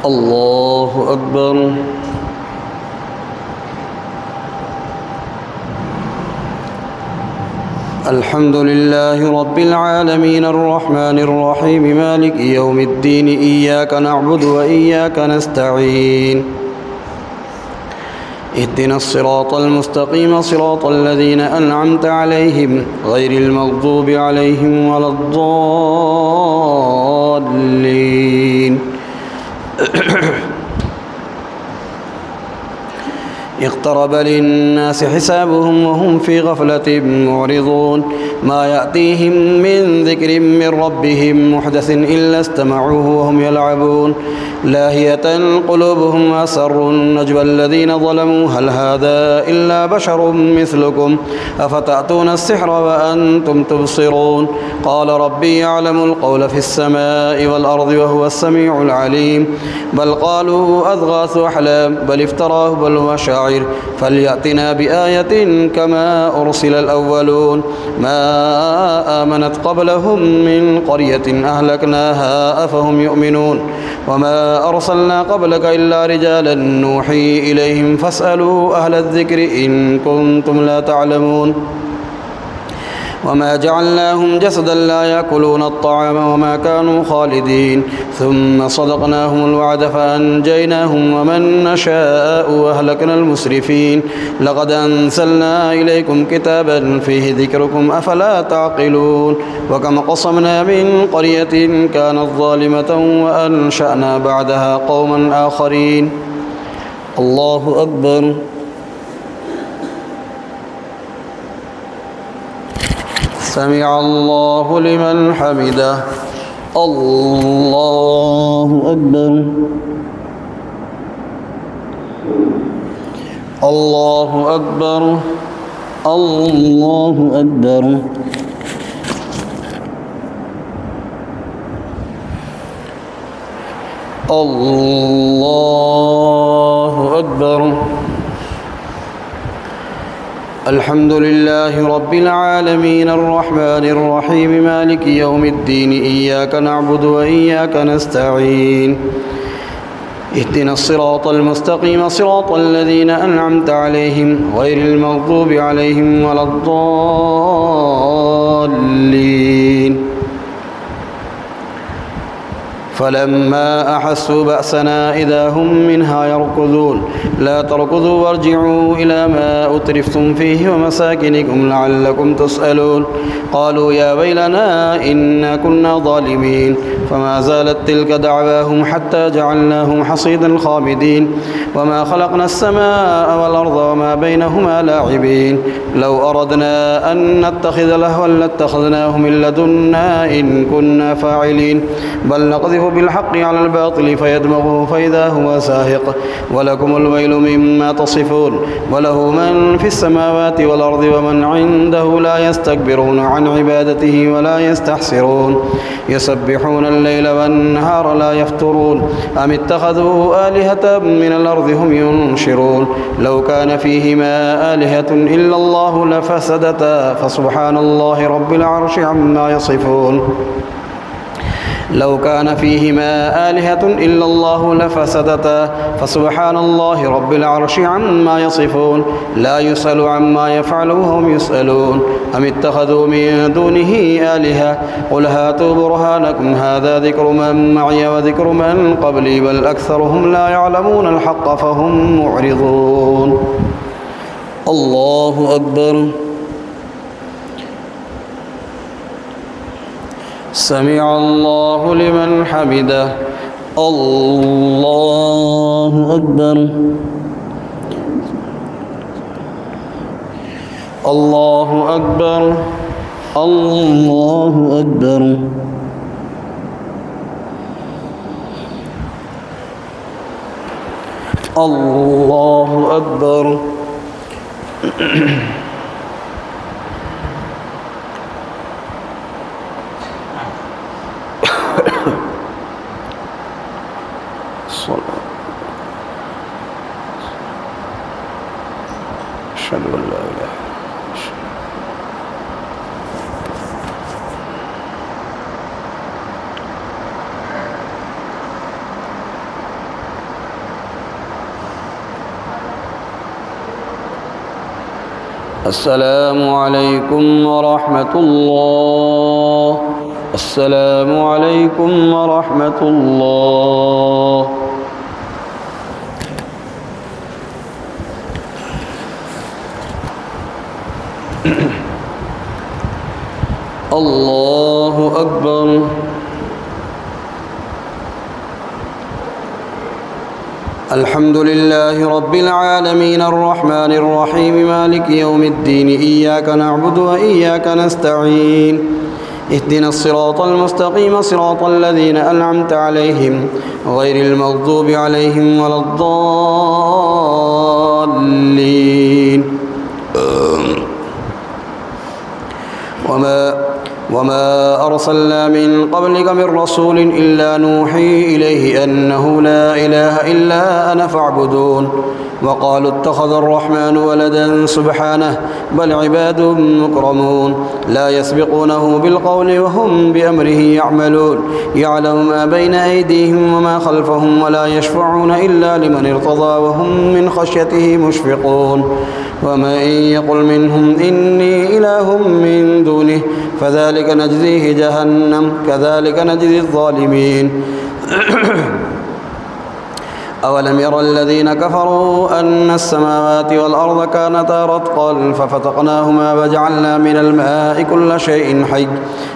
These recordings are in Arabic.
الله أكبر. الحمد لله رب العالمين الرحمن الرحيم مالك يوم الدين إياك نعبد وإياك نستعين اهدنا الصراط المستقيم صراط الذين أنعمت عليهم غير المغضوب عليهم ولا الضالين. اقترب للناس حسابهم وهم في غفلة معرضون ما يأتيهم من ذكر من ربهم محدث إلا استمعوه وهم يلعبون لاهية قلوبهم وأسروا النجوى الذين ظلموا هل هذا إلا بشر مثلكم أفتأتون السحر وأنتم تبصرون قال ربي يعلم القول في السماء والأرض وهو السميع العليم بل قالوا أضغاث أحلام بل افتراه بل هو شاعر فليأتنا بآية كما أرسل الأولون ما آمنت قبلهم من قرية أهلكناها أفهم يؤمنون وما أرسلنا قبلك إلا رجالا نوحي إليهم فاسألوا أهل الذكر إن كنتم لا تعلمون وما جعلناهم جسدا لا يأكلون الطعام وما كانوا خالدين ثم صدقناهم الوعد فأنجيناهم ومن نشاء وأهلكنا المسرفين لقد أنزلنا إليكم كتابا فيه ذكركم أفلا تعقلون وكم قصمنا من قرية كانت ظالمة وأنشأنا بعدها قوما آخرين. الله أكبر. سمع الله لمن حمده. الله أكبر. الله أكبر. الله أكبر. الله أكبر. الحمد لله رب العالمين الرحمن الرحيم مالك يوم الدين إياك نعبد وإياك نستعين اهدنا الصراط المستقيم صراط الذين أنعمت عليهم غير المغضوب عليهم ولا الضالين فلما أحسوا بأسنا إذا هم منها يركضون لا تركضوا وارجعوا إلى ما أترفتم فيه ومساكنكم لعلكم تسألون قالوا يا ويلنا إنا كنا ظالمين فما زالت تلك دعواهم حتى جعلناهم حصيدا خامدين وما خلقنا السماء والأرض وما بينهما لاعبين لو أردنا أن نتخذ لهوا لاتخذناه من لدنا إن كنا فاعلين بل نقذف بالحق على الباطل فيدمغه فإذا هو زاهق ولكم الويل مما تصفون وله من في السماوات والأرض ومن عنده لا يستكبرون عن عبادته ولا يستحسرون يسبحون الليل والنهار لا يفترون أم اتخذوا آلهة من الأرض هم ينشرون لو كان فيهما آلهة إلا الله لفسدتا فسبحان الله رب العرش عما يصفون لو كان فيهما آلهة إلا الله لفسدتا فسبحان الله رب العرش عما يصفون لا يسأل عما يفعل وهم يسألون أم اتخذوا من دونه آلهة قل هاتوا برهانكم هذا ذكر من معي وذكر من قبلي بل أكثرهم لا يعلمون الحق فهم معرضون. الله أكبر. سمع الله لمن حمده. الله أكبر. الله أكبر. الله أكبر. الله أكبر. أشهد أن لا إله إلا الله. السلام عليكم ورحمة الله. السلام عليكم ورحمة الله. الله أكبر. الحمد لله رب العالمين الرحمن الرحيم مالك يوم الدين إياك نعبد وإياك نستعين اهدنا الصراط المستقيم صراط الذين أنعمت عليهم غير المغضوب عليهم ولا الضالين. وما أرسلنا من قبلك من رسول إلا نوحي إليه أنه لا إله إلا أنا فاعبدون. وقالوا اتخذ الرحمن ولدا سبحانه بل عباد مكرمون لا يسبقونه بالقول وهم بأمره يعملون. يعلم ما بين أيديهم وما خلفهم ولا يشفعون إلا لمن ارتضى وهم من خشيته مشفقون. ومن يقل منهم إني إله من دونه فذلك نجزيه جهنم كذلك نجزي الظالمين. أولم ير الذين كفروا أن السماوات والأرض كانتا رتقا ففتقناهما وجعلنا من الماء كل شيء حي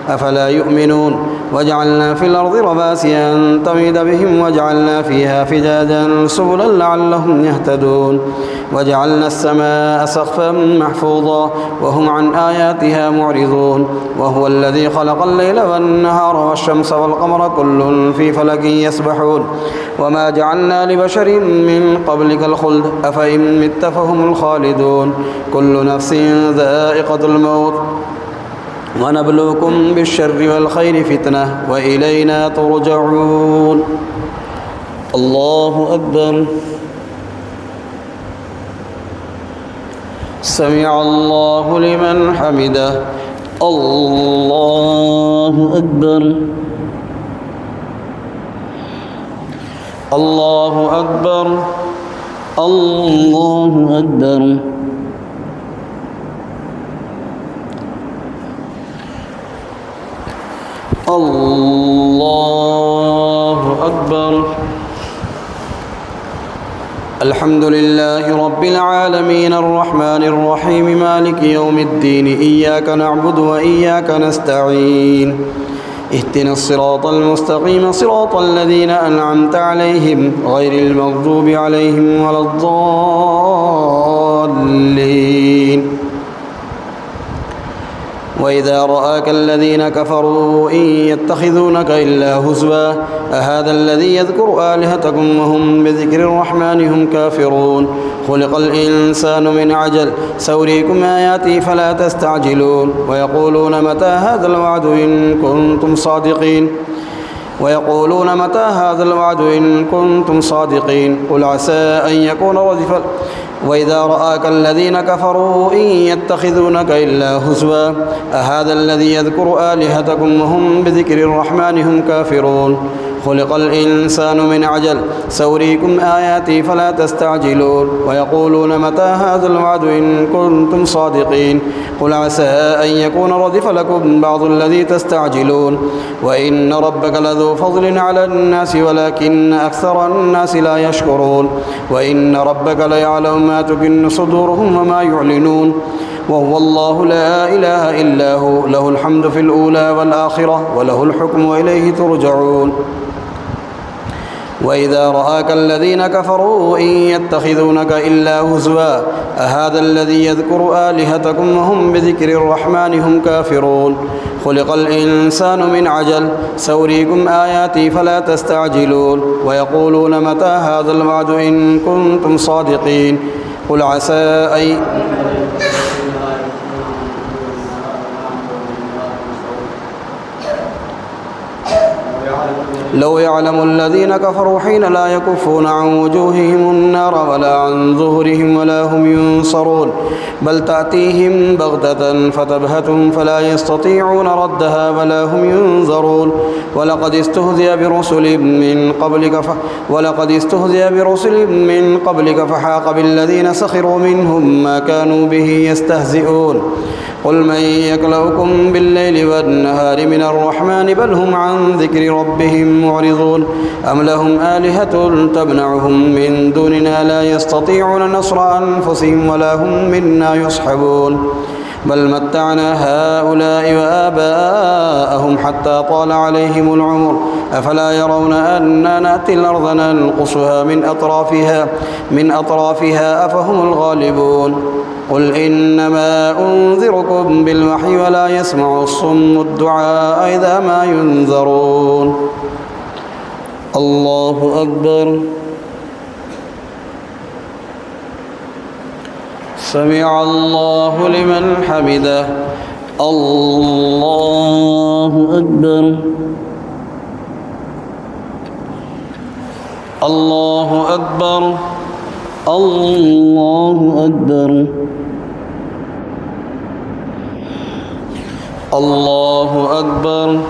أفلا يؤمنون. وجعلنا في الأرض رواسي أن تميد بهم وجعلنا فيها فجاجا سبلا لعلهم يهتدون. وجعلنا السماء سقفا محفوظا وهم عن آياتها معرضون. وهو الذي خلق الليل والنهار والشمس والقمر كل في فلك يسبحون. وما جعلنا لبشر من قبلك الخلد أفإن مت فهم الخالدون. كل نفس ذائقة الموت ونبلوكم بالشر والخير فتنة وإلينا ترجعون. الله أكبر. سمع الله لمن حمده. الله أكبر. الله أكبر. الله أكبر. الله أكبر. الحمد لله رب العالمين الرحمن الرحيم مالك يوم الدين إياك نعبد وإياك نستعين اهدنا الصراط المستقيم صراط الذين أنعمت عليهم غير المغضوب عليهم ولا الضالين. وإذا رآك الذين كفروا إن يتخذونك إلا هزوا أهذا الذي يذكر آلهتكم وهم بذكر الرحمن هم كافرون. خلق الإنسان من عجل سأريكم آياتي فلا تستعجلون. ويقولون متى هذا الوعد إن كنتم صادقين. ويقولون متى هذا الوعد إن كنتم صادقين. قل عسى أن يكون ردفا. وإذا رآك الذين كفروا إن يتخذونك إلا هزوا أهذا الذي يذكر آلهتكم وهم بذكر الرحمن هم كافرون. خلق الإنسان من عجل سأريكم آياتي فلا تستعجلون. ويقولون متى هذا الوعد إن كنتم صادقين. قل عسى أن يكون ردف لكم بعض الذي تستعجلون. وإن ربك لذو فضل على الناس ولكن أكثر الناس لا يشكرون. وإن ربك ليعلم ما تكن صدورهم وما يعلنون. وهو الله لا إله إلا هو له الحمد في الأولى والآخرة وله الحكم وإليه ترجعون. وإذا رآك الذين كفروا إن يتخذونك إلا هزوا أهذا الذي يذكر آلهتكم وهم بذكر الرحمن هم كافرون. خلق الإنسان من عجل سأريكم آياتي فلا تستعجلون. ويقولون متى هذا الوعد إن كنتم صادقين. قل عسى أن لو يعلم الذين كفروا حين لا يكفون عن وجوههم النار ولا عن ظهورهم ولا هم ينصرون بل تأتيهم بغتة فتبهتهم فلا يستطيعون ردها ولا هم ينظرون ولقد استهزئ برسل من قبلك فحاق بالذين سخروا منهم ما كانوا به يستهزئون قل من يكلؤكم بالليل والنهار من الرحمن بل هم عن ذكر ربهم معرضون أم لهم آلهة تمنعهم من دوننا لا يستطيعون نصر أنفسهم ولا هم منا يصحبون بل متعنا هؤلاء وآباءهم حتى طال عليهم العمر أفلا يرون أنا نأتي الأرض ننقصها من أطرافها أفهم الغالبون قل إنما أنذركم بالوحي ولا يسمع الصم الدعاء إذا ما ينذرون الله أكبر سمع الله لمن حمده الله أكبر الله أكبر الله أكبر الله أكبر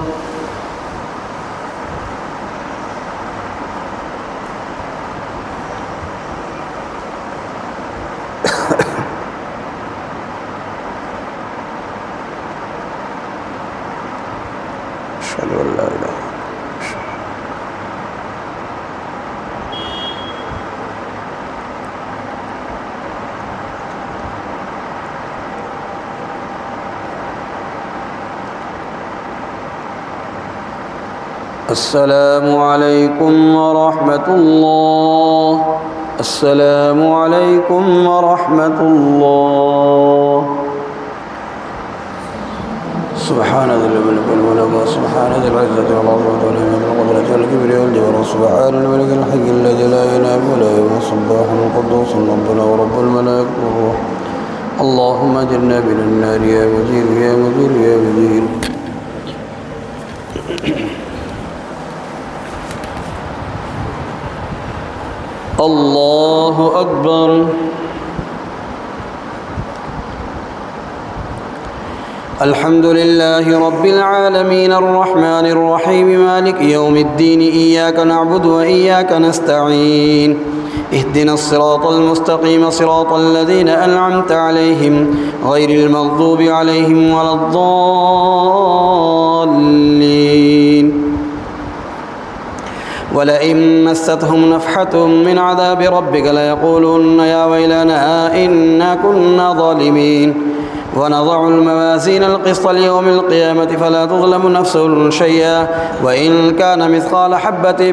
أشهد أن لا إله السلام عليكم ورحمة الله السلام عليكم ورحمة الله سبحان ذي الملك والملك سبحان ذي العزة والعظمة والهمة والقدرة والكبرياء والجبروت سبحان الملك الحي الذي لا ينام ولا يموت سباح القدوس ربنا ورب الملائكة والروح اللهم اجرنا من النار يا مجير يا مجير يا مجير الله أكبر الحمد لله رب العالمين الرحمن الرحيم مالك يوم الدين إياك نعبد وإياك نستعين اهدنا الصراط المستقيم صراط الذين أنعمت عليهم غير المغضوب عليهم ولا الضالين ولئن مستهم نفحة من عذاب ربك ليقولن يا ويلنا إنا كنا ظالمين ونضع الموازين القسط ليوم القيامة فلا تظلم نفس شيئا وإن كان مثقال حبة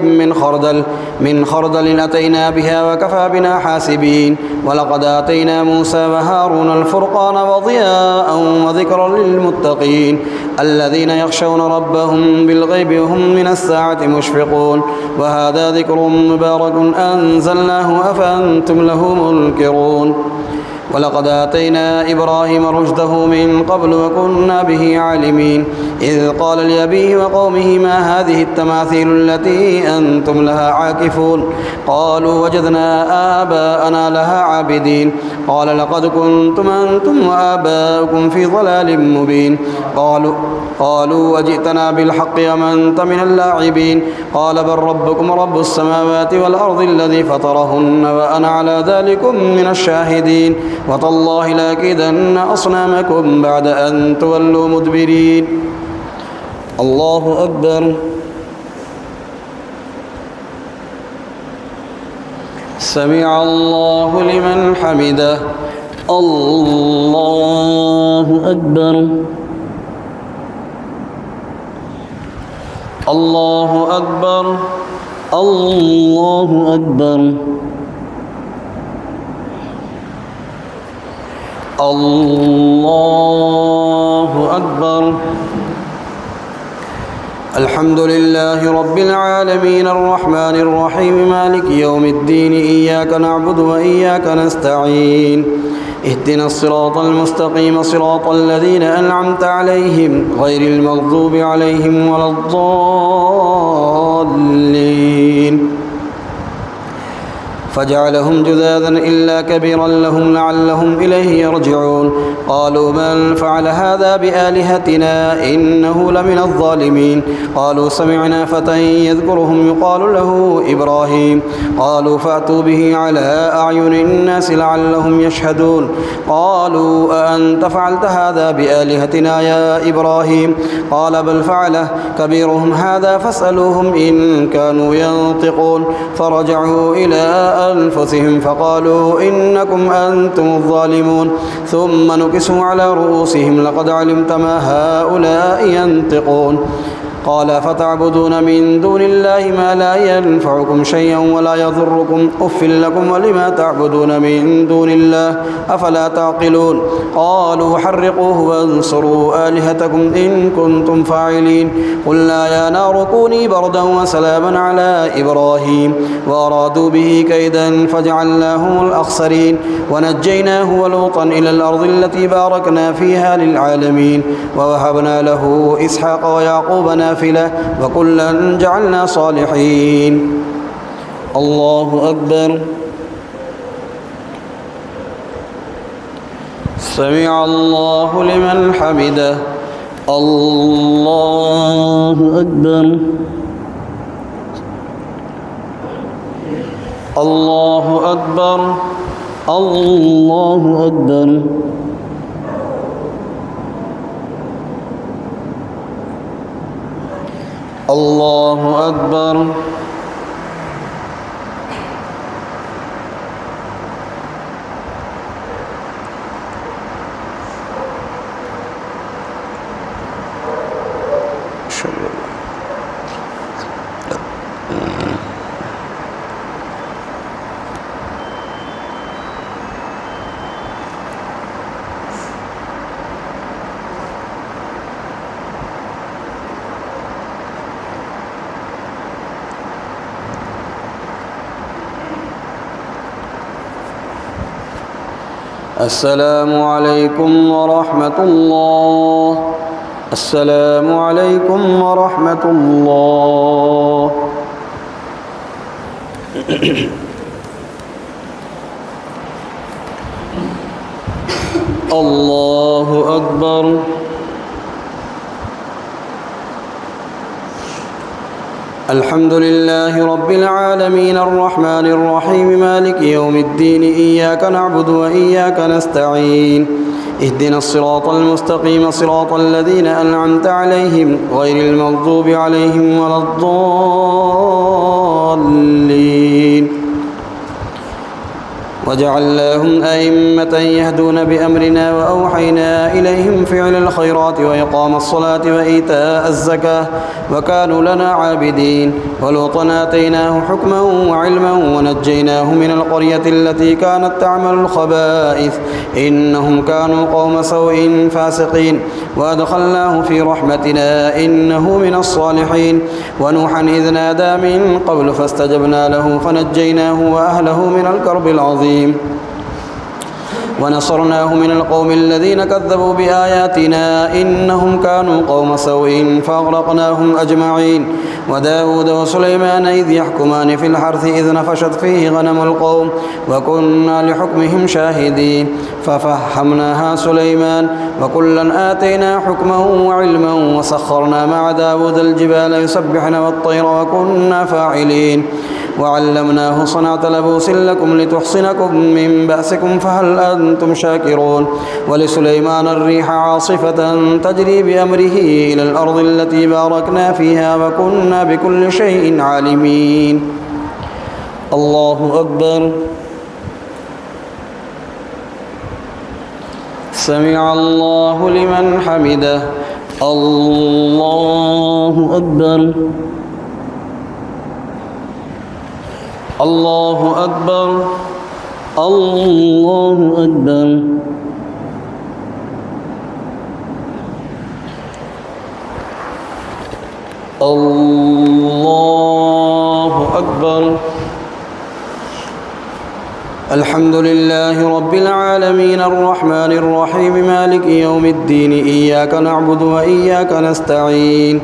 من خردل أتينا بها وكفى بنا حاسبين ولقد آتينا موسى وهارون الفرقان وضياء وذكرا للمتقين الذين يخشون ربهم بالغيب وهم من الساعة مشفقون وهذا ذكر مبارك أنزلناه أفأنتم له منكرون ولقد آتينا إبراهيم رشده من قبل وكنا به عالمين إذ قال لأبيه وقومه ما هذه التماثيل التي أنتم لها عاكفون قالوا وجدنا آباءنا لها عابدين قال لقد كنتم أنتم وآباؤكم في ضلال مبين قالوا وجئتنا بالحق وما أنت من اللاعبين قال بل ربكم رب السماوات والأرض الذي فطرهن وأنا على ذلكم من الشاهدين وتالله لأكيدن أصنامكم بعد أن تولوا مدبرين الله أكبر سمع الله لمن حمده الله أكبر الله أكبر الله أكبر الله أكبر الحمد لله رب العالمين الرحمن الرحيم مالك يوم الدين إياك نعبد وإياك نستعين اهدنا الصراط المستقيم صراط الذين أنعمت عليهم غير المغضوب عليهم ولا الضالين الضالين فجعلهم جذاذا إلا كبيرا لهم لعلهم إليه يرجعون قالوا من فعل هذا بآلهتنا إنه لمن الظالمين قالوا سمعنا فتى يذكرهم يقال له إبراهيم قالوا فأتوا به على أعين الناس لعلهم يشهدون قالوا أأنت فعلت هذا بآلهتنا يا إبراهيم قال بل فعله كبيرهم هذا فاسألوهم إن كانوا ينطقون فرجعوا إلى أنفسهم فقالوا إنكم أنتم الظالمون ثم نكسوا على رؤوسهم لقد علمت ما هؤلاء ينطقون قال فتعبدون من دون الله ما لا ينفعكم شيئا ولا يضركم أف لكم ولما تعبدون من دون الله أفلا تعقلون قالوا حرقوه وانصروا آلهتكم إن كنتم فاعلين قلنا يا نار كوني بردا وسلاما على إبراهيم وأرادوا به كيدا فجعلناهم الأخسرين ونجيناه ولوطا إلى الأرض التي باركنا فيها للعالمين ووهبنا له إسحاق ويعقوب نافلة وكلا جعلنا صالحين الله أكبر سمع الله لمن حمده الله أكبر الله أكبر الله أكبر الله أكبر السلام عليكم ورحمة الله السلام عليكم ورحمة الله الله أكبر الحمد لله رب العالمين الرحمن الرحيم مالك يوم الدين إياك نعبد وإياك نستعين اهدنا الصراط المستقيم صراط الذين أنعمت عليهم غير المغضوب عليهم ولا الضالين وجعلناهم أئمة يهدون بأمرنا وأوحينا إليهم فعل الخيرات وإقام الصلاة وإيتاء الزكاة وكانوا لنا عابدين ولوطا آتيناه حكما وعلما ونجيناه من القرية التي كانت تعمل الخبائث إنهم كانوا قوم سوء فاسقين وأدخلناه في رحمتنا إنه من الصالحين ونوحا إذ نادى من قبل فاستجبنا له فنجيناه وأهله من الكرب العظيم ونصرناه من القوم الذين كذبوا بآياتنا إنهم كانوا قوم سوء فأغرقناهم أجمعين وداود وسليمان إذ يحكمان في الحرث إذ نفشت فيه غنم القوم وكنا لحكمهم شاهدين ففهمناها سليمان وكلا آتينا حكما وعلما وسخرنا مع داود الجبال يسبحن والطير وكنا فاعلين وعلمناه صنعة لبوس لكم لتحصنكم من بأسكم فهل أنتم شاكرون ولسليمان الريح عاصفة تجري بأمره إلى الأرض التي باركنا فيها وكنا بكل شيء عالمين الله أكبر سمع الله لمن حمده الله أكبر الله أكبر الله أكبر الله أكبر الحمد لله رب العالمين الرحمن الرحيم مالك يوم الدين إياك نعبد وإياك نستعين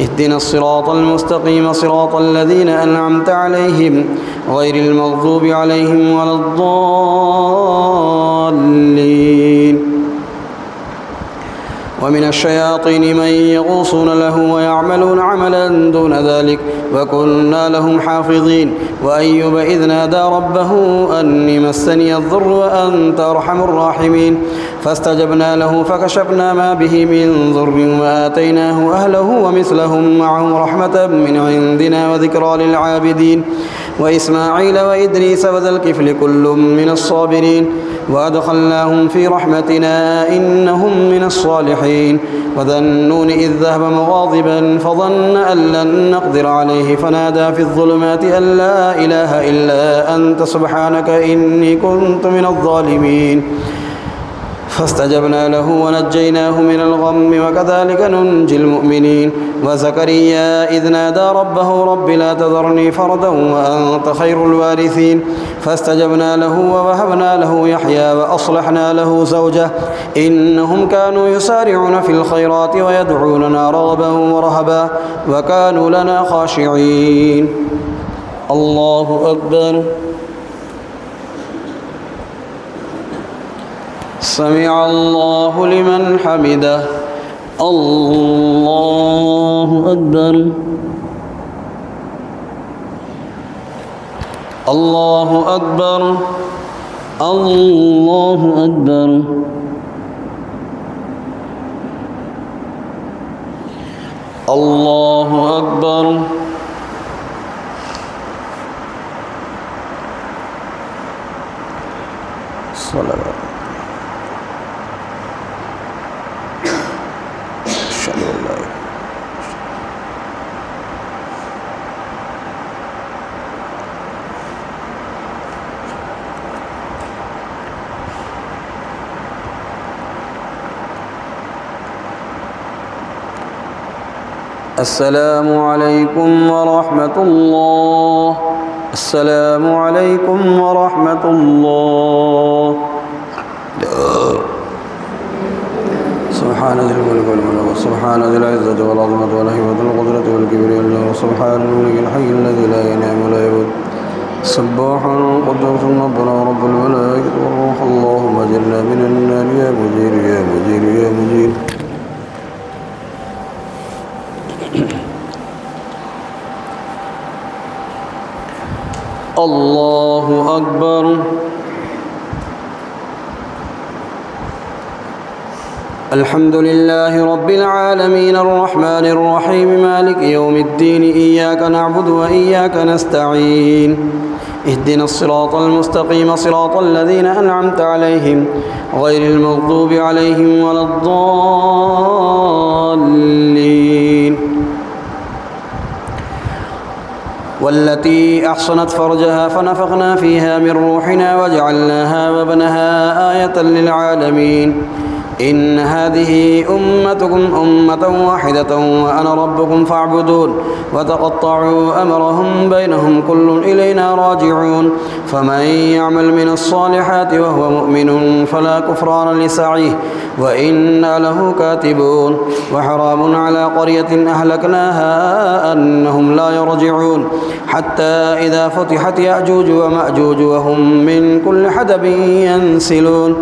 اهدنا الصراط المستقيم صراط الذين أنعمت عليهم غير المغضوب عليهم ولا الضالين. ومن الشياطين من يغوصون له ويعملون عملا دون ذلك وكنا لهم حافظين. وأيوب إذ نادى ربه أني مسني الضر وأنت أرحم الراحمين فاستجبنا له فكشفنا ما به من ضر وآتيناه أهله ومثلهم معهم رحمة من عندنا وذكرى للعابدين. وإسماعيل وإدريس وذا الكفل كل من الصابرين وأدخلناهم في رحمتنا إنهم من الصالحين. وذا النون إذ ذهب مغاضبا فظن أن لن نقدر عليه فنادى في الظلمات أن لا إله إلا أنت سبحانك إني كنت من الظالمين فاستجبنا له ونجيناه من الغم وكذلك ننجي المؤمنين. وزكريا إذ نادى ربه رب لا تذرني فردا وأنت خير الوارثين فاستجبنا له ووهبنا له يحيى وأصلحنا له زوجه إنهم كانوا يسارعون في الخيرات ويدعوننا رغبا ورهبا وكانوا لنا خاشعين. الله أكبر. سمع الله لمن حمده. الله أكبر. الله أكبر. الله أكبر. الله أكبر. صلوات. السلام عليكم ورحمة الله. السلام عليكم ورحمة الله. سبحان ذي الملك والملك سبحان ذي العزة والعظمة والهيبة والقدرة والكبرياء سبحان الملك الحي الذي لا ينام ولا يموت سباح قدوس ربنا ورب الملائكة والروح اللهم اجرنا من النار يا مجير يا مجير يا مجير. الله أكبر. الحمد لله رب العالمين الرحمن الرحيم مالك يوم الدين إياك نعبد وإياك نستعين اهدنا الصراط المستقيم صراط الذين أنعمت عليهم غير المغضوب عليهم ولا الضالين. والتي أحصنت فرجها فنفخنا فيها من روحنا وجعلناها وابنها آية للعالمين. إن هذه أمتكم أمة واحدة وأنا ربكم فاعبدون وتقطعوا أمرهم بينهم كل إلينا راجعون. فمن يعمل من الصالحات وهو مؤمن فلا كفران لسعيه وإنا له كاتبون. وحرام على قرية أهلكناها أنهم لا يرجعون حتى إذا فتحت يأجوج ومأجوج وهم من كل حدب ينسلون.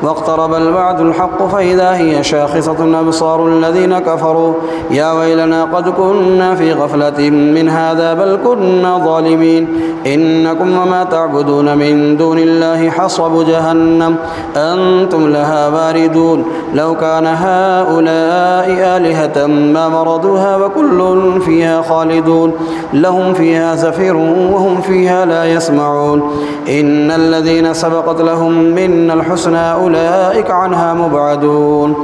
واقترب الوعد الحق فإذا هي شاخصة أبصار الذين كفروا يا ويلنا قد كنا في غفلة من هذا بل كنا ظالمين. إنكم وما تعبدون من دون الله حصب جهنم أنتم لها واردون. لو كان هؤلاء آلهة ما مردوها وكل فيها خالدون لهم فيها زفير وهم فيها لا يسمعون. إن الذين سبقت لهم منا الحسنى أولئك عنها مبعدون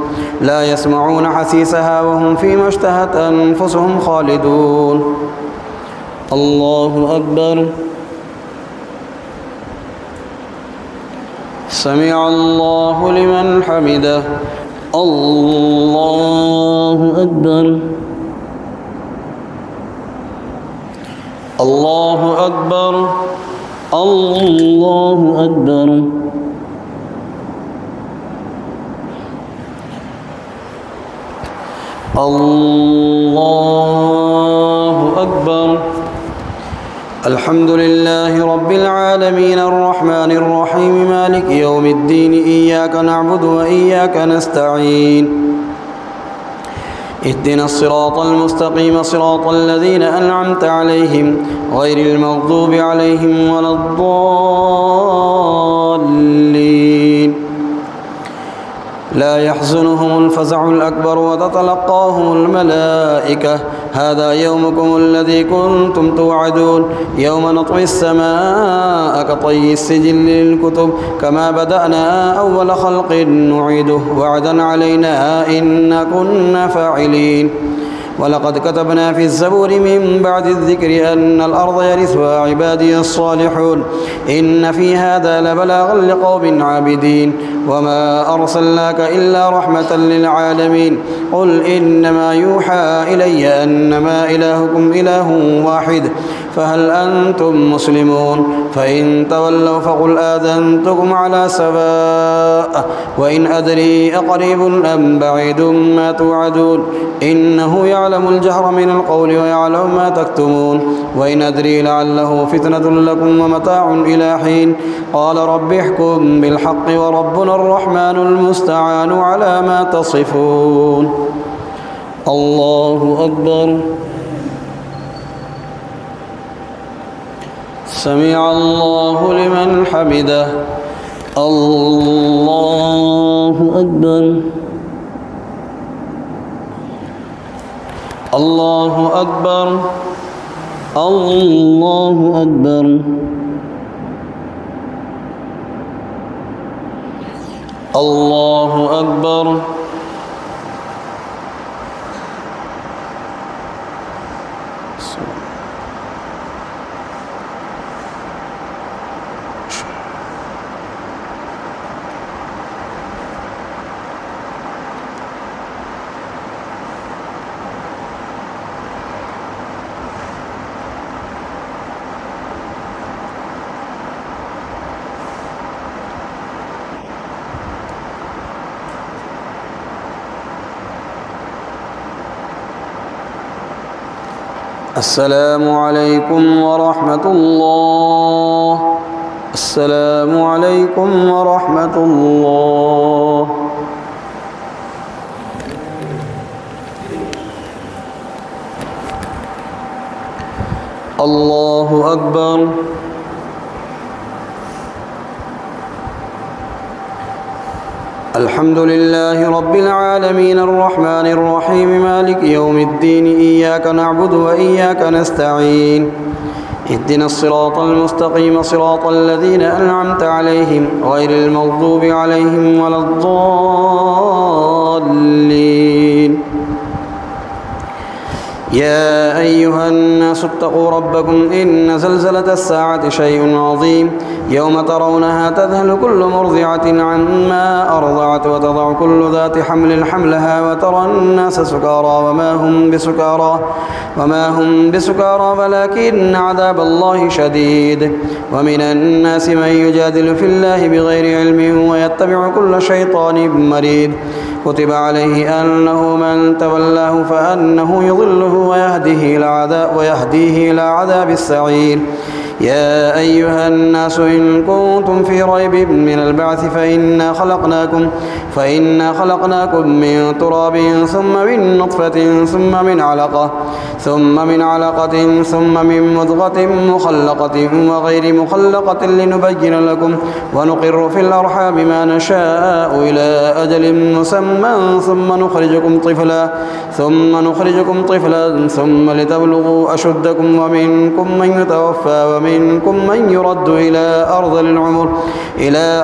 لا يسمعون حسيسها وهم فيما اشتهت أنفسهم خالدون. الله أكبر. سمع الله لمن حمده. الله أكبر. الله أكبر. الله أكبر. الله أكبر. الحمد لله رب العالمين الرحمن الرحيم مالك يوم الدين إياك نعبد وإياك نستعين اهدنا الصراط المستقيم صراط الذين أنعمت عليهم غير المغضوب عليهم ولا الضالين. لا يحزنهم الفزع الأكبر وتتلقاهم الملائكة هذا يومكم الذي كنتم توعدون يوم نطوي السماء كطي السجل للكتب كما بدأنا أول خلق نعيده وعدا علينا إنا كنا فاعلين. ولقد كتبنا في الزبور من بعد الذكر أن الأرض يرثها عبادي الصالحون إن في هذا لبلاغا لقوم عابدين. وما أرسلناك إلا رحمة للعالمين. قل إنما يوحى إلي أنما إلهكم إله واحد فهل أنتم مسلمون؟ فإن تولوا فقل آذنتكم على سواء وإن أدري أقريب أم بعيد ما توعدون إنه يعلم الجهر من القول ويعلم ما تكتمون وإن أدري لعله فتنة لكم ومتاع إلى حين. قال رب احكم بالحق وربنا الرحمن المستعان على ما تصفون. الله أكبر. سمع الله لمن حمده. الله أكبر. الله أكبر. الله أكبر. الله أكبر. السلام عليكم ورحمة الله. السلام عليكم ورحمة الله. الله أكبر. الحمد لله رب العالمين الرحمن الرحيم مالك يوم الدين إياك نعبد وإياك نستعين اهدنا الصراط المستقيم صراط الذين أنعمت عليهم غير المغضوب عليهم ولا الضالين. يا أيها الناس اتقوا ربكم إن زلزلة الساعة شيء عظيم يوم ترونها تذهل كل مرضعة عما أرضعت وتضع كل ذات حمل حملها وترى الناس سكارى وما هم بسكارى ولكن عذاب الله شديد. ومن الناس من يجادل في الله بغير علم ويتبع كل شيطان مريد. كتب عليه أنه من تولاه فأنه يضله ويهديه إلى عذاب السعير. يا أيها الناس إن كنتم في ريب من البعث فإنا خلقناكم من تراب ثم من نطفة ثم من علقة ثم من مضغة مخلقة وغير مخلقة لنبين لكم ونقر في الأرحام ما نشاء إلى أجل مسمى ثم نخرجكم طفلا ثم لتبلغوا أشدكم ومنكم من يتوفى ومنكم من يرد إلى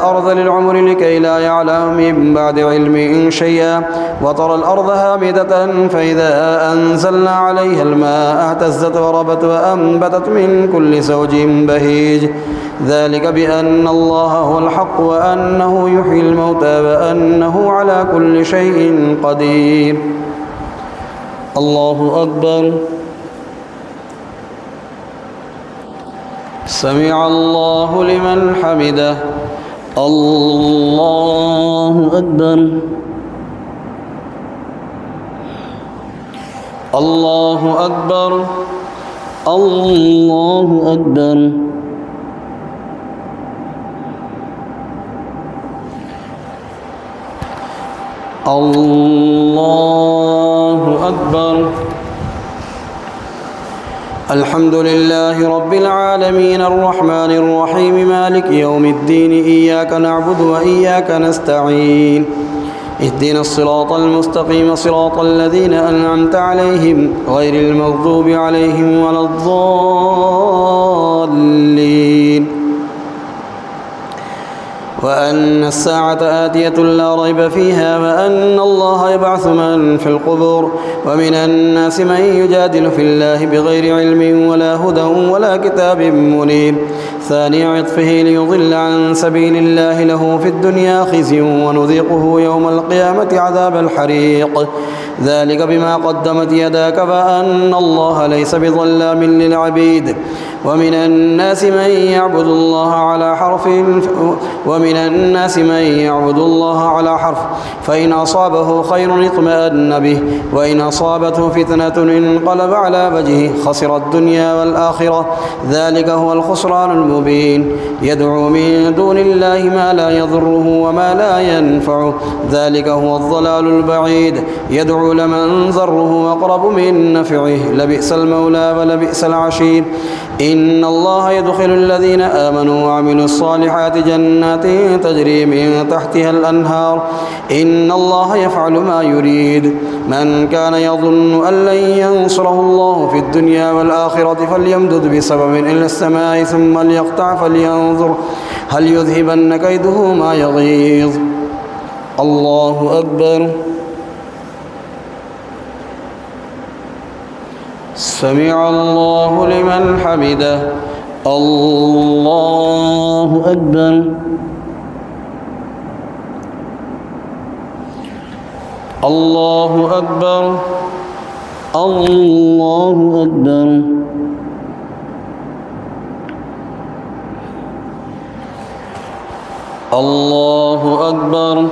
أرذل العمر لكي لا يعلم من بعد علم شيئا. وترى الأرض هامدة فإذا أنزلنا عليها الماء اهتزت وربت وأنبتت من كل زوج بهيج. ذلك بأن الله هو الحق وأنه يحيي الموتى وأنه على كل شيء قدير. الله أكبر. سمع الله لمن حمده. الله أكبر. الله أكبر الله أكبر الله أكبر. الحمد لله رب العالمين الرحمن الرحيم مالك يوم الدين إياك نعبد وإياك نستعين اهدنا الصراط المستقيم صراط الذين أنعمت عليهم غير المغضوب عليهم ولا الضالين وأن الساعة آتية لا ريب فيها وأن الله يبعث من في القبور ومن الناس من يجادل في الله بغير علم ولا هدى ولا كتاب منير ثاني عطفه ليضل عن سبيل الله له في الدنيا خزي ونذيقه يوم القيامة عذاب الحريق ذلك بما قدمت يداك وأن الله ليس بظلام للعبيد ومن الناس من يعبد الله على حرف فإن أصابه خير اطمأن به وإن أصابته فتنة انقلب على وجهه خسر الدنيا والآخرة ذلك هو الخسران المبين يدعو من دون الله ما لا يضره وما لا ينفعه ذلك هو الضلال البعيد يدعو لمن ضره أقرب من نفعه لبئس المولى ولبئس العشير إن الله يدخل الذين آمنوا وعملوا الصالحات جنات تجري من تحتها الأنهار إن الله يفعل ما يريد من كان يظن أن لن ينصره الله في الدنيا والآخرة فليمدد بسبب إلى السماء ثم ليقطع فلينظر هل يذهبن كيده ما يغيظ الله أكبر سمع الله لمن حمده الله أكبر الله أكبر الله أكبر الله أكبر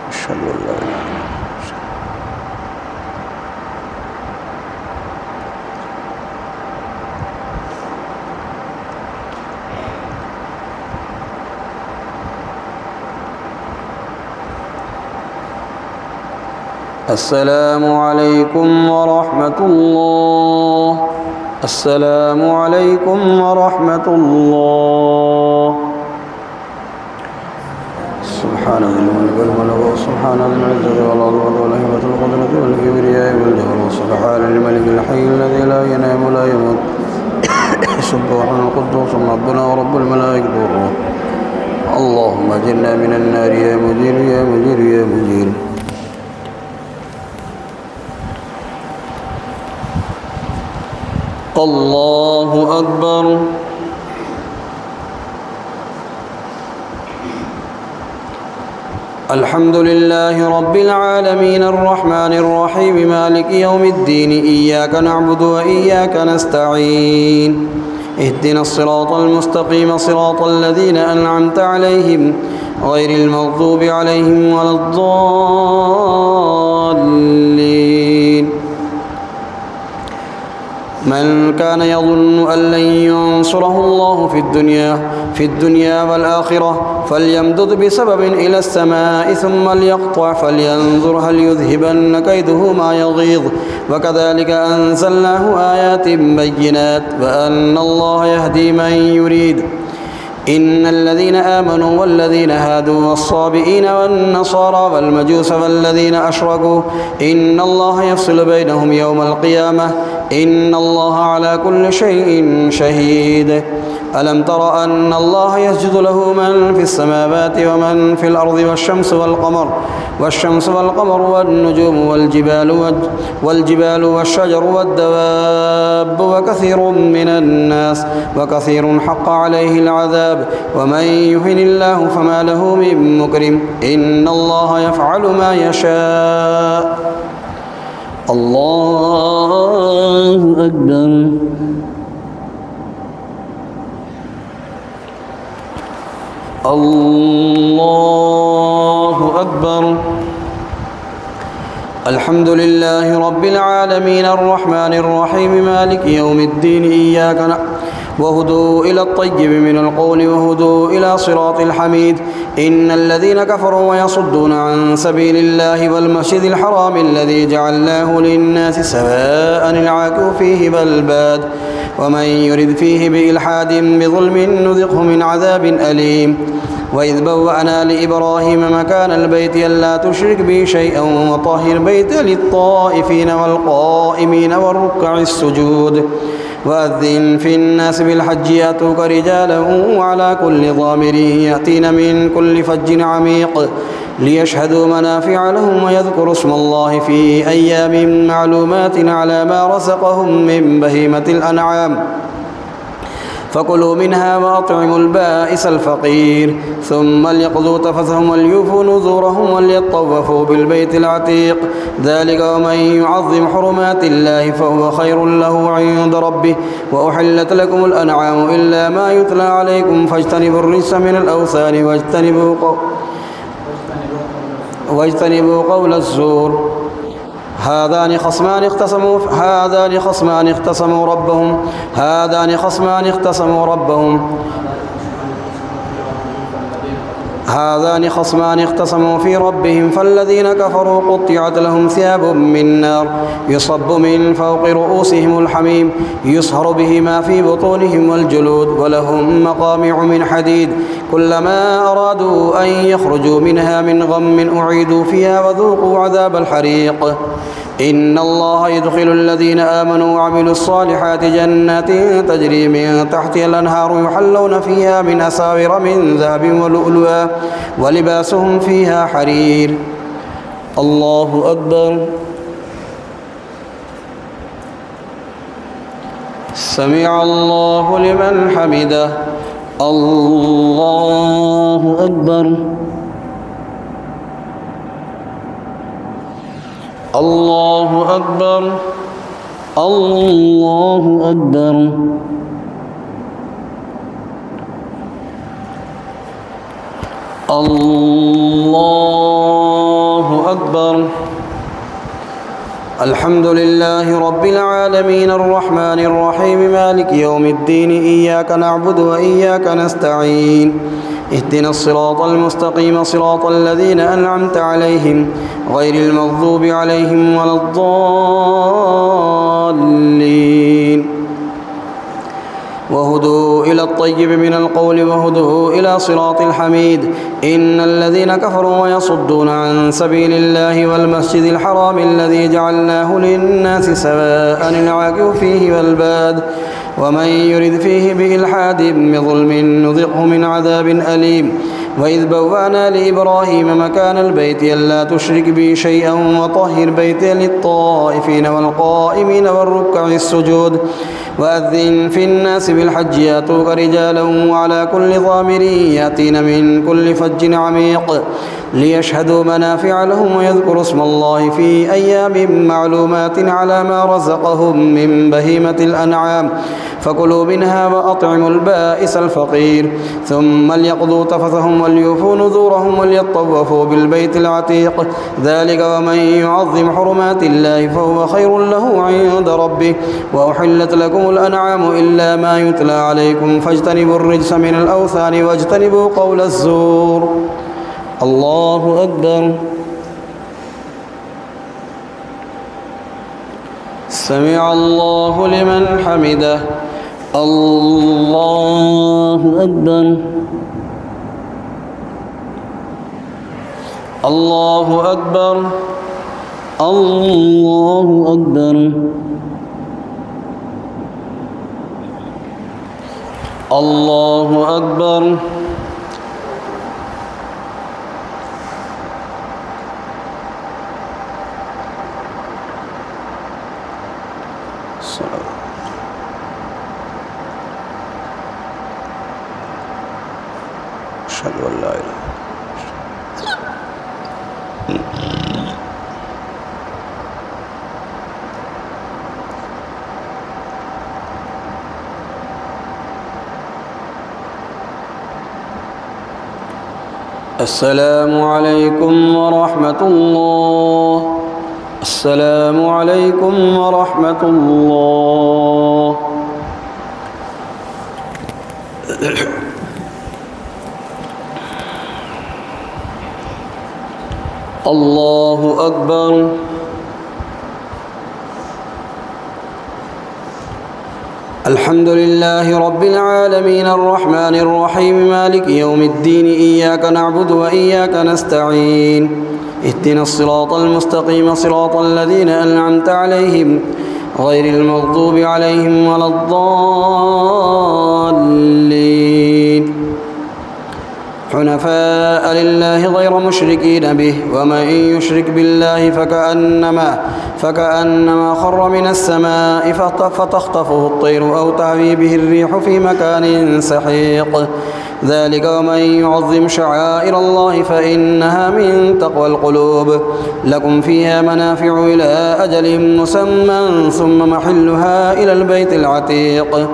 أشهد أن لا إله إلا الله السلام عليكم ورحمة الله السلام عليكم ورحمة الله سبحان الملك والملك سبحان المعزة والعظمة والهيبة والقدرة والكبرياء والجبروت سبحان الملك الحي الذي لا ينام ولا يموت سبحان القدوس ربنا ورب الملائكة والروح اللهم اجرنا من النار يا مجير يا مجير يا مجير الله أكبر الحمد لله رب العالمين الرحمن الرحيم مالك يوم الدين إياك نعبد وإياك نستعين اهدنا الصراط المستقيم صراط الذين أنعمت عليهم غير المغضوب عليهم ولا الضالين من كان يظن أن لن ينصره الله في الدنيا والآخرة فليمدد بسبب إلى السماء ثم ليقطع فلينظر هل يذهبن كيده ما يغيظ وكذلك أنزلناه آيات بينات وأن الله يهدي من يريد إن الذين آمنوا والذين هادوا والصابئين والنصارى والمجوس والذين أشركوا إن الله يفصل بينهم يوم القيامة إن الله على كل شيء شهيد ألم تر أن الله يسجد له من في السماوات ومن في الأرض والشمس والقمر والنجوم والجبال والشجر والدواب وكثير من الناس وكثير حق عليه العذاب ومن يهن الله فما له من مكرم إن الله يفعل ما يشاء الله أكبر الله أكبر. الحمد لله رب العالمين الرحمن الرحيم مالك يوم الدين إياك نعبد وهدوا إلى الطيب من القول وهدوا إلى صراط الحميد. إن الذين كفروا ويصدون عن سبيل الله والمسجد الحرام الذي جعلناه للناس سواء العاكف فيه بالباد ومن يرد فيه بإلحاد بظلم نذقه من عذاب أليم. وإذ بوأنا لإبراهيم مكان البيت ألا تشرك بي شيئا وطهر بيت للطائفين والقائمين والركع السجود. وأذن في الناس بالحج يأتوك رجالا وعلى كل ضامر يأتين من كل فج عميق ليشهدوا منافع لهم ويذكروا اسم الله في أيام معلومات على ما رزقهم من بهيمة الأنعام فكلوا منها وأطعموا البائس الفقير ثم ليقضوا تفثهم وليوفوا نذورهم وليطوفوا بالبيت العتيق. ذلك ومن يعظم حرمات الله فهو خير له عند ربه. وأحلت لكم الأنعام إلا ما يتلى عليكم فاجتنبوا الرجس من الأوثان واجتنبوا قول الزور. هذان خصمان اختصموا في ربهم فالذين كفروا قطعت لهم ثياب من نار يصب من فوق رؤوسهم الحميم يصهر به ما في بطونهم والجلود ولهم مقامع من حديد كلما أرادوا أن يخرجوا منها من غم أعيدوا فيها وذوقوا عذاب الحريق. إن الله يدخل الذين آمنوا وعملوا الصالحات جنات تجري من تحتها الأنهار يحلون فيها من أساور من ذهب ولؤلؤا ولباسهم فيها حرير. الله أكبر. سمع الله لمن حمده. الله أكبر. الله أكبر. الله أكبر. الله أكبر. الحمد لله رب العالمين الرحمن الرحيم مالك يوم الدين إياك نعبد وإياك نستعين اهدنا الصراط المستقيم صراط الذين أنعمت عليهم غير المغضوب عليهم ولا الضالين. وهدوا إلى الطيب من القول وهدوا إلى صراط الحميد. إن الذين كفروا ويصدون عن سبيل الله والمسجد الحرام الذي جعلناه للناس سواء العاكف فيه والباد ومن يرد فيه بإلحاد بظلم نذقه من عذاب أليم. وإذ بوأنا لإبراهيم مكان البيت ألا تشرك بي شيئا وطهر بيتي للطائفين والقائمين والركع السجود. وأذن في الناس بالحج يأتوك رجالا وعلى كل ضامر يأتين من كل فج عميق ليشهدوا منافع لهم ويذكروا اسم الله في أيام معلومات على ما رزقهم من بهيمة الأنعام فكلوا منها وأطعموا البائس الفقير ثم ليقضوا تفثهم وليوفوا نذورهم وليطوفوا بالبيت العتيق. ذلك ومن يعظم حرمات الله فهو خير له عند ربه. وأحلت لكم الأنعام إلا ما يتلى عليكم فاجتنبوا الرجس من الأوثان واجتنبوا قول الزور. الله أكبر. سمع الله لمن حمده. الله أكبر. الله أكبر. الله أكبر. الله أكبر. أشهد أن لا إله إلا الله. السلام عليكم ورحمة الله. السلام عليكم ورحمة الله. الله أكبر. الحمد لله رب العالمين الرحمن الرحيم مالك يوم الدين إياك نعبد وإياك نستعين اهدنا الصراط المستقيم صراط الذين أنعمت عليهم غير المغضوب عليهم ولا الضالين حنفاء لله غير مشركين به ومن يشرك بالله فكأنما خر من السماء فتخطفه الطير أو تهوي به الريح في مكان سحيق ذلك ومن يعظم شعائر الله فإنها من تقوى القلوب لكم فيها منافع إلى أجل مسمى ثم محلها إلى البيت العتيق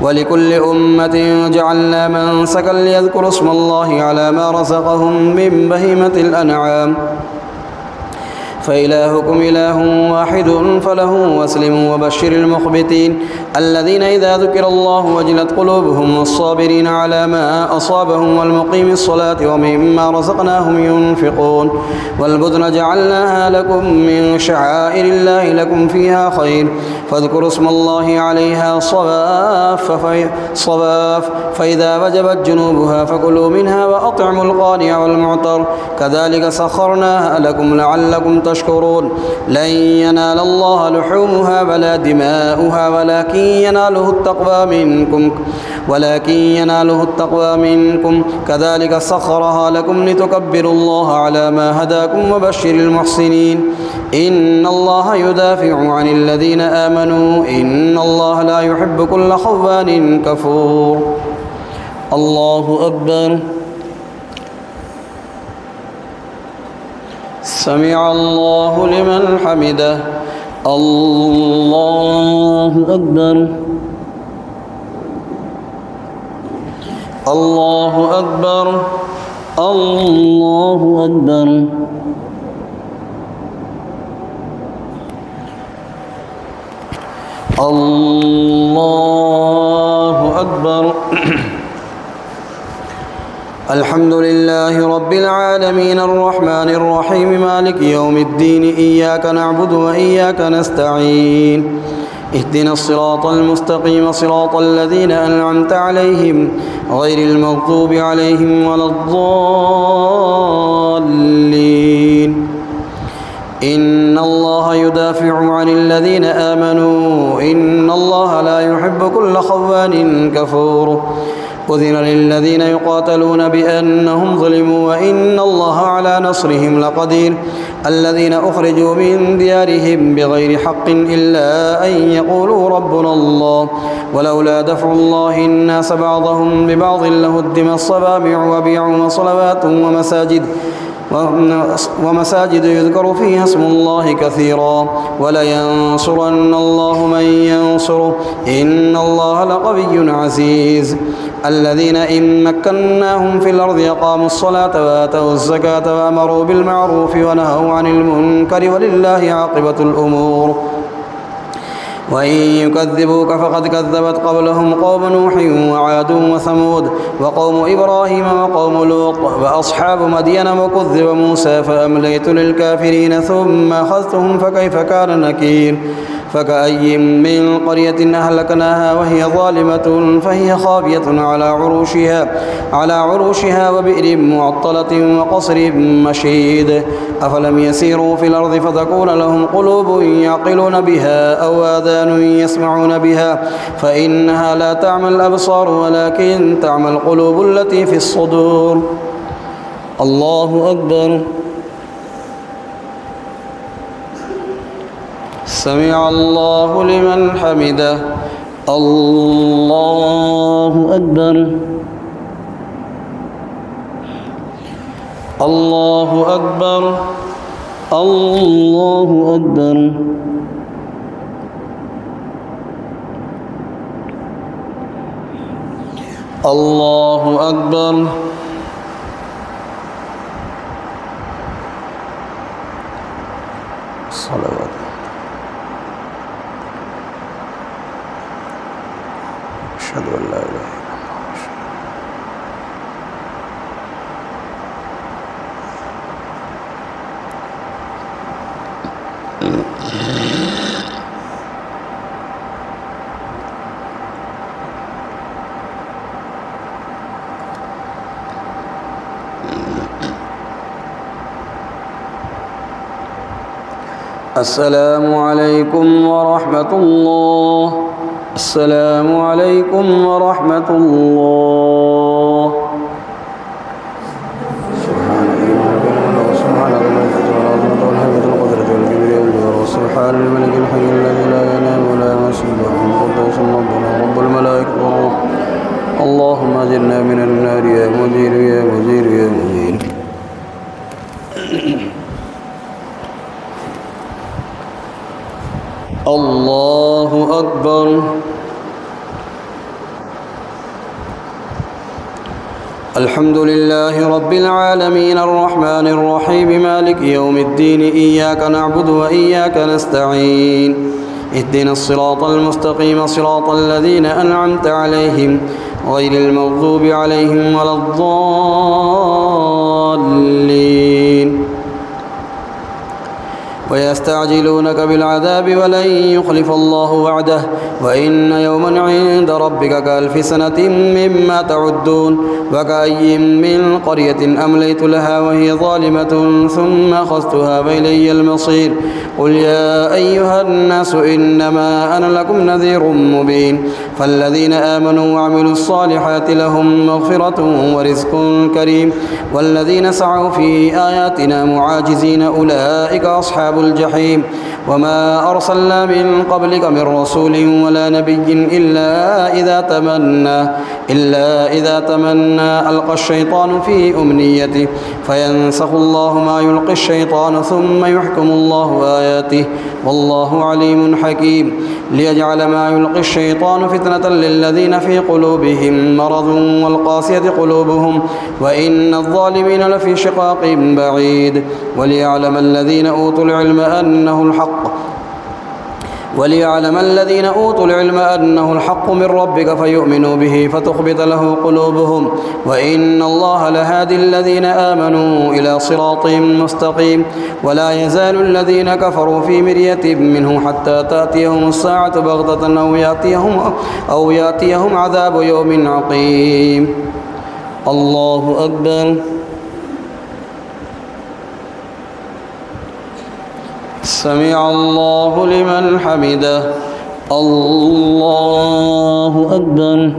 ولكل أمة جعلنا منسكا ليذكروا اسم الله على ما رزقهم من بهيمة الأنعام فإلهكم إله واحد فله واسلموا وبشر المخبتين الذين إذا ذكر الله وجلت قلوبهم والصابرين على ما أصابهم والمقيم الصلاة ومما رزقناهم ينفقون والبدن جعلناها لكم من شعائر الله لكم فيها خير فاذكروا اسم الله عليها صواف فإذا وجبت جنوبها فكلوا منها وأطعموا القانع والمعتر كذلك سخرناها لكم لعلكم تشكرون لن ينال الله لحومها ولا دماؤها ولكن يناله التقوى منكم كذلك سخرها لكم لتكبروا الله على ما هداكم وبشر المحسنين إن الله يدافع عن الذين آمنوا إن الله لا يحب كل خوان كفور. الله أكبر. سمع الله لمن حمده. الله أكبر. الله أكبر. الله أكبر. الله أكبر. الحمد لله رب العالمين الرحمن الرحيم مالك يوم الدين إياك نعبد وإياك نستعين اهدنا الصراط المستقيم صراط الذين أنعمت عليهم غير المغضوب عليهم ولا الضالين إن الله يدافع عن الذين آمنوا إن الله لا يحب كل خوان كفور أذن للذين يقاتلون بأنهم ظلموا وإن الله على نصرهم لقدير الذين أخرجوا من ديارهم بغير حق إلا أن يقولوا ربنا الله ولولا دفع الله الناس بعضهم ببعض لهدمت صوامع وبيع وصلوات ومساجد يذكر فيها اسم الله كثيرا ولينصرن الله من ينصره إن الله لقوي عزيز الذين إن مكناهم في الأرض أقاموا الصلاة وآتوا الزكاة وأمروا بالمعروف ونهوا عن المنكر ولله عاقبة الأمور وإن يكذبوك فقد كذبت قبلهم قوم نوح وعاد وثمود وقوم إبراهيم وقوم لوط وأصحاب مدين وكذب موسى فأمليت للكافرين ثم أخذتهم فكيف كان نكير فكأي من قرية أهلكناها وهي ظالمة فهي خاوية على عروشها وبئر معطلة وقصر مشيد أفلم يسيروا في الأرض فتكون لهم قلوب يعقلون بها أو آذان يسمعون بها فإنها لا تعمى الأبصار ولكن تعمى القلوب التي في الصدور. الله أكبر. سمع الله لمن حمده. الله أكبر. الله أكبر. الله أكبر. الله أكبر. صلوات أشهد أن لا إله إلا السلام عليكم ورحمة الله. السلام عليكم ورحمة الله. سبحان الملك الحي الذي لا ينام ولا يمسه قدوس ربنا رب الملائكة والروح. اللهم أجرنا من النار يا مجير يا مجير يا مجير. الله أكبر. الحمد لله رب العالمين الرحمن الرحيم مالك يوم الدين إياك نعبد وإياك نستعين اهدنا الصراط المستقيم صراط الذين أنعمت عليهم غير المغضوب عليهم ولا الضالين. ويستعجلونك بالعذاب ولن يخلف الله وعده وإن يوما عند ربك كألف سنة مما تعدون. وكأي من قرية أمليت لها وهي ظالمة ثم أخذتها فإلي المصير. قل يا أيها الناس إنما أنا لكم نذير مبين. فالذين آمنوا وعملوا الصالحات لهم مغفرة ورزق كريم. والذين سعوا في آياتنا معاجزين أولئك أصحاب الجحيم. وما أرسلنا من قبلك من رسول ولا نبي إلا إذا تمنى ألقى الشيطان في أمنيته فينسخ الله ما يلقي الشيطان ثم يحكم الله آياته والله عليم حكيم. ليجعل ما يلقي الشيطان فتنة للذين في قلوبهم مرض والقاسية قلوبهم وإن الظالمين لفي شقاق بعيد. وليعلم الذين أوتوا العلم أنه الحق من ربك فيؤمنوا به فتخبت له قلوبهم وإن الله لهادي الذين آمنوا إلى صراط مستقيم. ولا يزال الذين كفروا في مرية منه حتى تأتيهم الساعة بغتة أو يأتيهم عذاب يوم عقيم. الله أكبر. سمع الله لمن حمده. الله أكبر.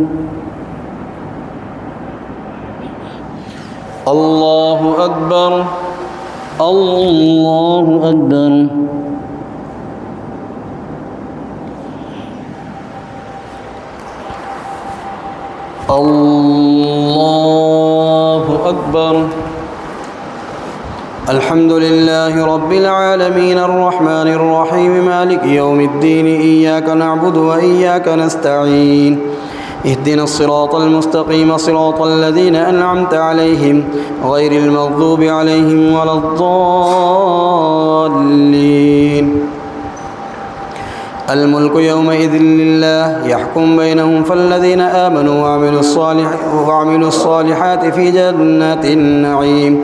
الله أكبر. الله أكبر. الله أكبر. الحمد لله رب العالمين الرحمن الرحيم مالك يوم الدين إياك نعبد وإياك نستعين اهدنا الصراط المستقيم صراط الذين أنعمت عليهم غير المغضوب عليهم ولا الضالين. الملك يومئذ لله يحكم بينهم فالذين آمنوا وعملوا الصالحات في جنات النعيم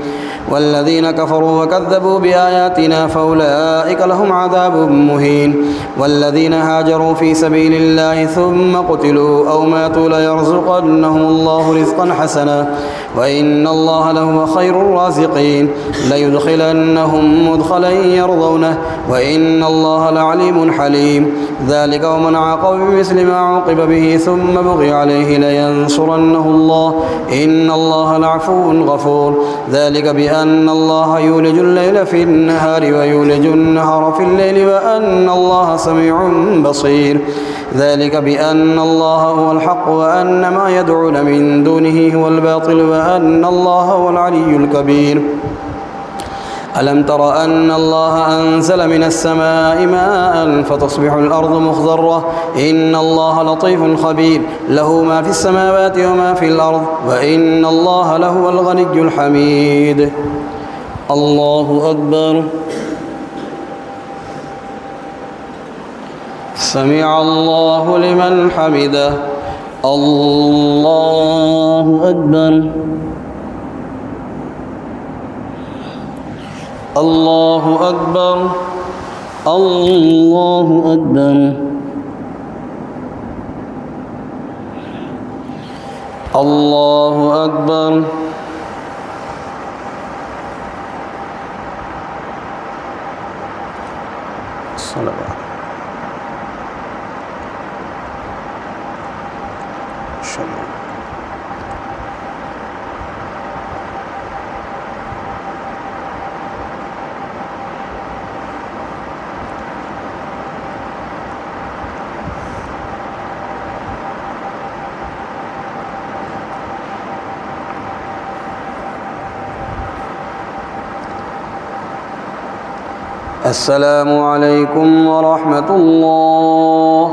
والذين كفروا وكذبوا بآياتنا فأولئك لهم عذاب مهين. والذين هاجروا في سبيل الله ثم قتلوا أو ماتوا ليرزقنهم الله رزقا حسنا وإن الله لهو خير الرازقين. ليدخلنهم مدخلا يرضونه وإن الله لعليم حليم. ذلك ومن عاقب بمثل ما عوقب به ثم بغي عليه لينصرنه الله إن الله لعفو غفور. ذلك بأن الله يولج الليل في النهار ويولج النهار في الليل وأن الله سميع بصير. ذلك بأن الله هو الحق وأن ما يدعون من دونه هو الباطل وأن الله هو العلي الكبير. ألم تر أن الله أنزل من السماء ماء فتصبح الأرض مخضرة إن الله لطيف خبير له ما في السماوات وما في الأرض وإن الله لهو الغني الحميد. الله أكبر. سمع الله لمن حمده الله أكبر الله أكبر الله أكبر الله أكبر الصلاة. السلام عليكم ورحمة الله.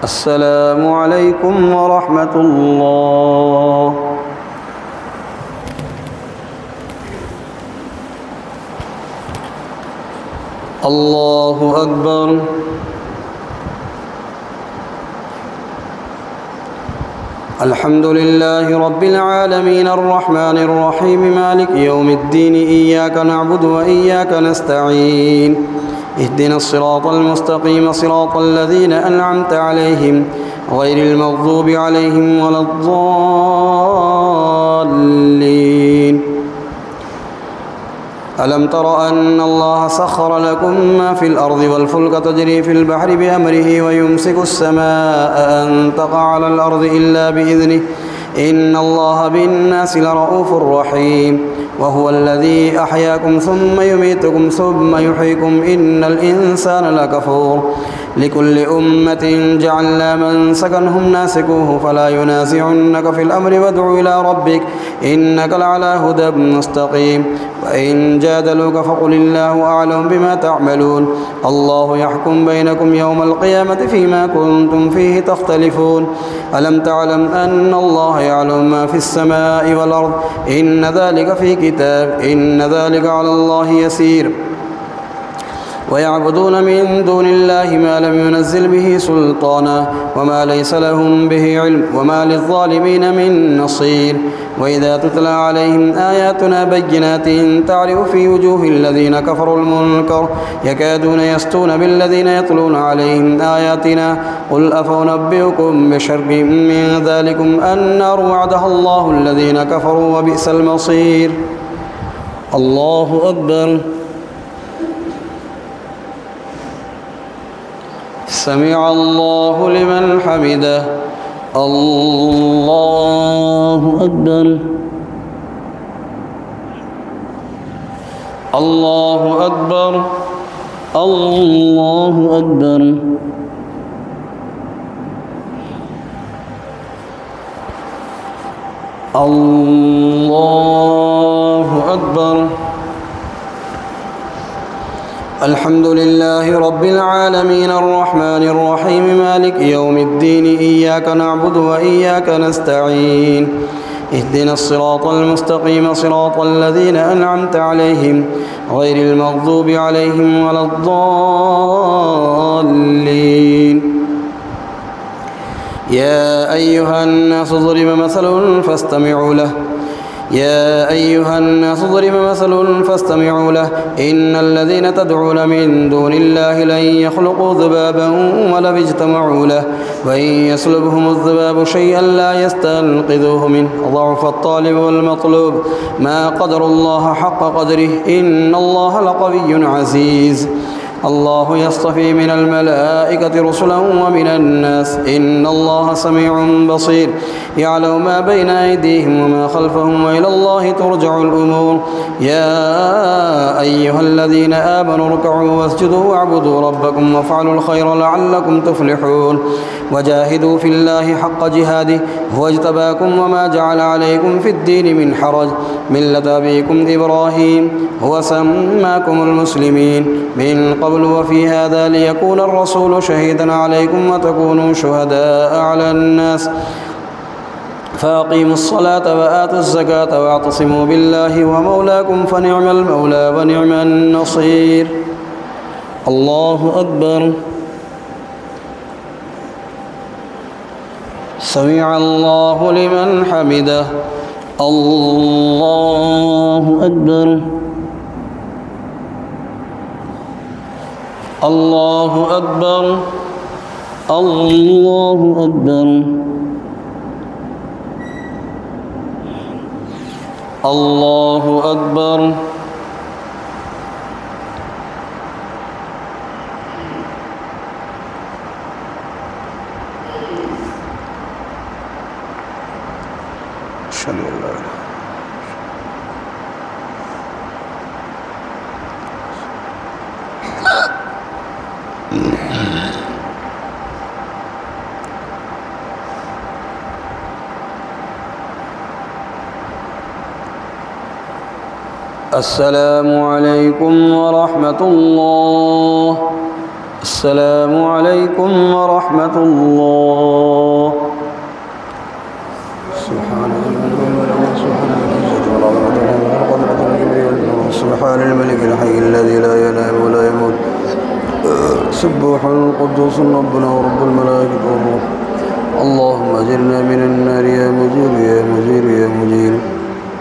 السلام عليكم ورحمة الله. الله أكبر. الحمد لله رب العالمين الرحمن الرحيم مالك يوم الدين إياك نعبد وإياك نستعين اهدنا الصراط المستقيم صراط الذين أنعمت عليهم غير المغضوب عليهم ولا الضالين. ألم تر أن الله سخر لكم ما في الأرض والفلك تجري في البحر بأمره ويمسك السماء أن تقع على الأرض إلا بإذنه إن الله بالناس لرؤوف رحيم وهو الذي أحياكم ثم يميتكم ثم يحييكم إن الإنسان لكفور لكل أمة جعلنا من سكنهم ناسكوه فلا ينازعنك في الأمر وادع إلى ربك إنك لعلى هدى مستقيم وإن جادلوك فقل الله أعلم بما تعملون الله يحكم بينكم يوم القيامة فيما كنتم فيه تختلفون ألم تعلم أن الله يعلم ما في السماء والأرض إن ذلك في كتاب إن ذلك على الله يسير ويعبدون من دون الله ما لم ينزل به سلطانا وما ليس لهم به علم وما للظالمين من نصير وإذا تتلى عليهم آياتنا بينات تعرف في وجوه الذين كفروا المنكر يكادون يسطون بالذين يتلون عليهم آياتنا قل أفأنبئكم بشر من ذلكم النار وعدها الله الذين كفروا وبئس المصير. الله أكبر. سمع الله لمن حمده الله أكبر الله أكبر الله أكبر الله أكبر. الحمد لله رب العالمين الرحمن الرحيم مالك يوم الدين إياك نعبد وإياك نستعين اهدنا الصراط المستقيم صراط الذين أنعمت عليهم غير المغضوب عليهم ولا الضالين. يا أيها الناس ضرب مثل فاستمعوا له يا أيها الناس ضرب مثل فاستمعوا له إن الذين تدعون من دون الله لن يخلقوا ذبابا ولو اجتمعوا له وإن يسلبهم الذباب شيئا لا يستنقذوه منه ضعف الطالب والمطلوب ما قدر الله حق قدره إن الله لقوي عزيز. الله يصطفي من الملائكة رسلا ومن الناس إن الله سميع بصير يعلم ما بين أيديهم وما خلفهم وإلى الله ترجع الأمور. يا أيها الذين آمنوا اركعوا واسجدوا واعبدوا ربكم وافعلوا الخير لعلكم تفلحون وجاهدوا في الله حق جهاده هو اجتباكم وما جعل عليكم في الدين من حرج ملة أبيكم إبراهيم هو سماكم المسلمين من قبل وفي هذا ليكون الرسول شهيدا عليكم وتكونوا شهداء على الناس فأقيموا الصلاة وآتوا الزكاة واعتصموا بالله ومولاكم فنعم المولى ونعم النصير. الله أكبر سمع الله لمن حمده الله أكبر الله أكبر الله أكبر الله أكبر أشهد أن لا إله السلام عليكم ورحمة الله. السلام عليكم ورحمة الله. سبحان الملك الحي الذي لا ينام ولا يموت سبوح القدوس ربنا ورب الملائكة والروح. اللهم أجرنا من النار يا مجير يا مجير يا مجير.